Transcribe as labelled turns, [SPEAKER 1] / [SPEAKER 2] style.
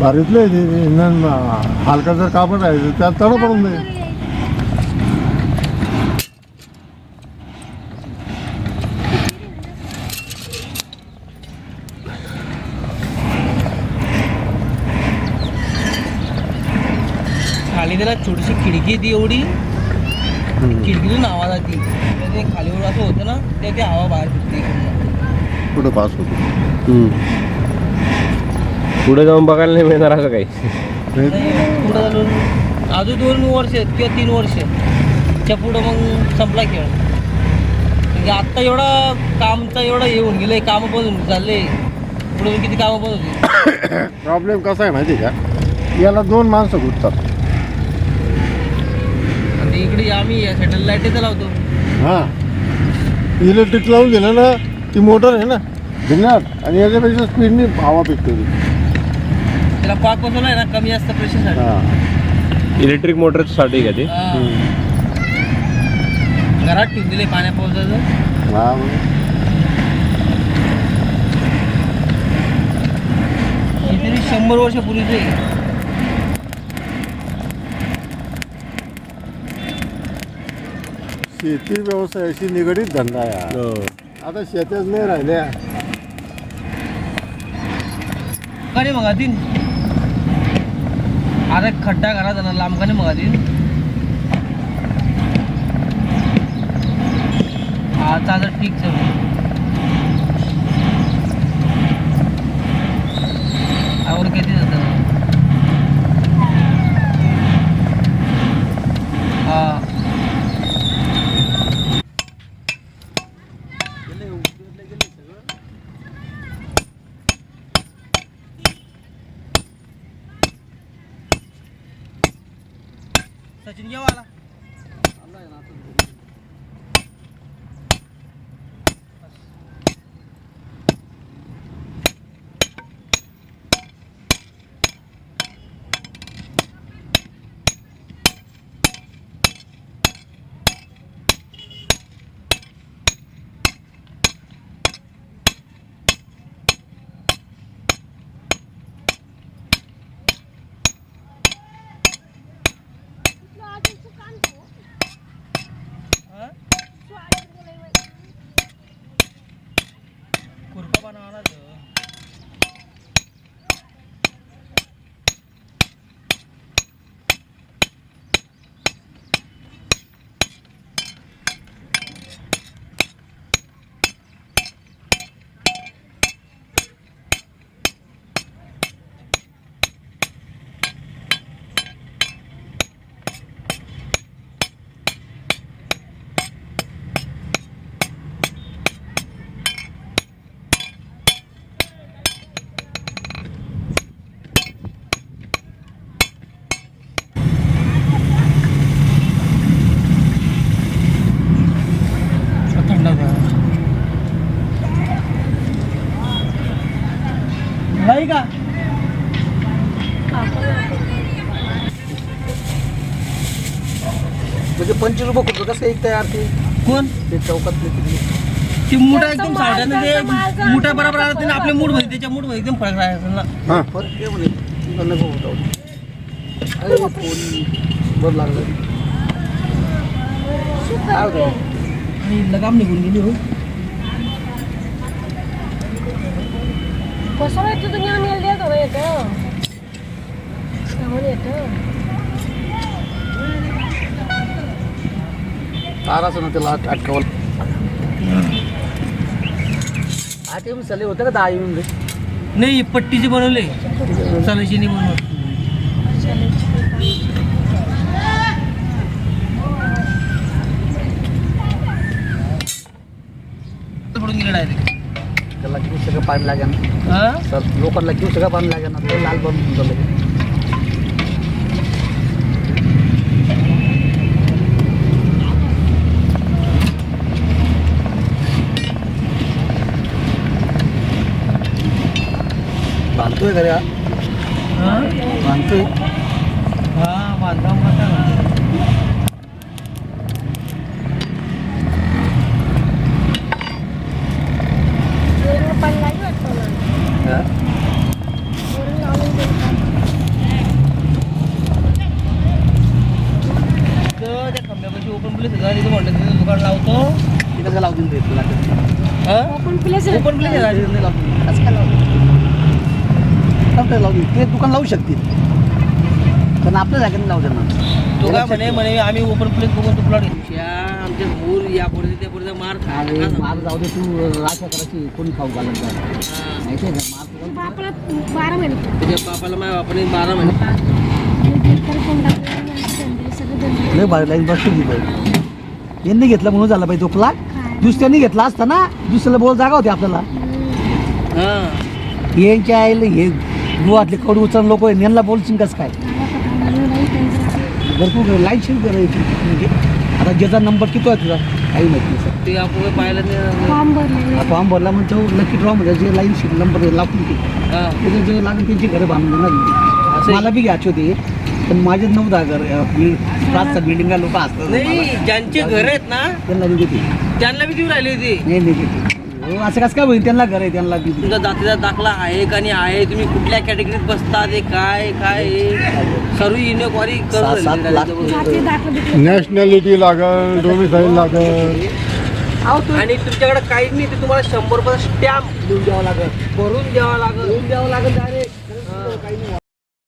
[SPEAKER 1] भारीतले हलका जर कापड आहे त्यात तडा पडून जाईल.
[SPEAKER 2] खाली त्याला छोटीशी खिडकी ती एवढी खिडकीतून आवाज येते ते खालीवर असं होतं ना ते हवा बाहेर फिरते
[SPEAKER 1] पुढे पास होतो.
[SPEAKER 3] पुढे जाऊन बघायला नाही मिळणार असं काही.
[SPEAKER 2] पुढं चालून अजून 2 वर्ष किंवा 3 वर्षच्या पुढं मग संपला खेळ. म्हणजे आत्ता एवढा कामचा एवढा येऊन गेलंय, कामं बंद चालले, पुढे किती कामं बंद होती.
[SPEAKER 1] प्रॉब्लेम कसा आहे माहिती आहे का, याला 2 माणसं घुटतात.
[SPEAKER 2] आणि इकडे आम्ही सेटल लाईटीचा लावतो.
[SPEAKER 1] हां, इलेक्ट्रिक लावून दिलं ना, ती मोटर आहे ना भिंगात आणि याच्यापेक्षा स्पीडनी हवा पिकते.
[SPEAKER 2] त्याला पाक बसवला आहे ना कमी जास्त प्रेशरसाठी.
[SPEAKER 1] हां,
[SPEAKER 3] इलेक्ट्रिक मोटरसाठी का ते?
[SPEAKER 2] घरात ठेवून दिले पाण्या पावसाचं.
[SPEAKER 1] हां,
[SPEAKER 2] हे तरी 100 वर्षापूर्वीचं आहे.
[SPEAKER 1] शेती व्यवसायाशी निगडीत धंदा आहे. आता शेत्याच नाही राहिल्या.
[SPEAKER 2] का मग आधी आता खड्डा घरा जाणार लांब का नाही मग आधी आता ठीक चालू आवर किती जातं. हा सचिन जेव्हा आला खुरपा बनवायला नाही का
[SPEAKER 4] म्हणजे 25 रुपये कुठं कसं एक तयार ते
[SPEAKER 2] कोण
[SPEAKER 4] ते चौकातले
[SPEAKER 2] ती मुठा एकदम साड्या म्हणजे मुठा बरोबर आला त्याने आपल्या मूड मध्ये त्याच्या मूड मध्ये एकदम फरक राहायचा ना.
[SPEAKER 4] फरक काय म्हणे नको होता. अरे फोन बरं लागलं काय होतं
[SPEAKER 2] आणि लगाम निघून गेली हो.
[SPEAKER 5] कसं येतो तुम्ही आम्ही देतो येतं येतं
[SPEAKER 4] तार असं ना त्याला अटकावलं. आठ येऊन चालले होतं का 10 येऊन
[SPEAKER 2] नाही पट्टीचे बनवले चालायची नाही बनवत. पडून गेलं डायरेक्ट.
[SPEAKER 4] त्याला किती सगळं पाणी लागेल
[SPEAKER 2] हा
[SPEAKER 4] सर लोकांना किती सगळं पाणी लागेल ना ते लाल बनवून झालं. बांधतोय घरी
[SPEAKER 2] हा
[SPEAKER 4] बांधतोय
[SPEAKER 2] हा बांधकाम करता
[SPEAKER 5] पण लागली वाटतं मला.
[SPEAKER 4] हा?
[SPEAKER 5] वरून लावून देतात. कसं
[SPEAKER 2] ओपन प्लेस आहे
[SPEAKER 4] नाही लावतो. असं काय लावतो? लावतो. ते दुकान लावू शकतील पण आपल्या जागेने लावू देणार.
[SPEAKER 2] तो काय म्हणे आम्ही ओपन प्लेस बघून तो प्लॉट आमच्या भूर या पुढे त्या पुढे मार
[SPEAKER 4] अरे मार जाऊ दे, तू आशा करायची कोणी खाऊ घालत जा. माहिती आहे का मार
[SPEAKER 5] बापाला 12 महिने
[SPEAKER 2] त्याच्या बापाला माझ्या बापाने 12 महिने
[SPEAKER 5] सगळं
[SPEAKER 4] लय भारी लाईन बसतो की यांनी घेतला म्हणून झाला पाहिजे तो प्लॉट. दुसऱ्यांनी घेतला असता ना, दुसऱ्याला बोल जागा होती आपल्याला.
[SPEAKER 2] हां
[SPEAKER 4] यांच्या आईला हे गुवातले कडू उचल लोक यांना बोलशील कसं काय. भरपूर लाईन शेअर करायची म्हणजे आता ज्याचा नंबर किती आहे तुझा काही माहिती नाही सर.
[SPEAKER 2] ते आपण पाहिलं नाही.
[SPEAKER 5] फॉर्म भरले.
[SPEAKER 4] फॉर्म भरला म्हणजे तो लकी ड्रॉ म्हणजे जे लाईन शीट नंबर लागतील ते
[SPEAKER 2] हां
[SPEAKER 4] त्याचे जे लागेल त्यांची घरं बांधून देणार.
[SPEAKER 2] असं
[SPEAKER 4] मला बी घ्यायचे होते पण माझे 9-10 घर पाच बिल्डिंगा लोक असतात
[SPEAKER 2] नाही ज्यांचे घर आहेत ना
[SPEAKER 4] त्यांना बी देते.
[SPEAKER 2] त्यांना बी देऊ राहिली होती.
[SPEAKER 4] नाही देते. हो असं कसं काय होईल, त्यांना घर आहे त्यांना बी देते.
[SPEAKER 2] तुमचा जातीचा दाखला आहे का नाही आहे, तुम्ही कुठल्या कॅटेगरीत बसता, ते काय काय सर्व इनक्वायरी
[SPEAKER 4] 6-7 लाख
[SPEAKER 5] जाती दाखला भेटले.
[SPEAKER 1] नॅशनॅलिटी लागल, डोमिसाईल लागल.
[SPEAKER 2] आणि तुमच्याकडे काहीच नाही, ते तुम्हाला 100 रुपये स्टॅम्प
[SPEAKER 4] देऊन द्यावं लागेल.
[SPEAKER 2] भरून द्यावा लागेल.
[SPEAKER 4] देऊन द्यावं लागेल.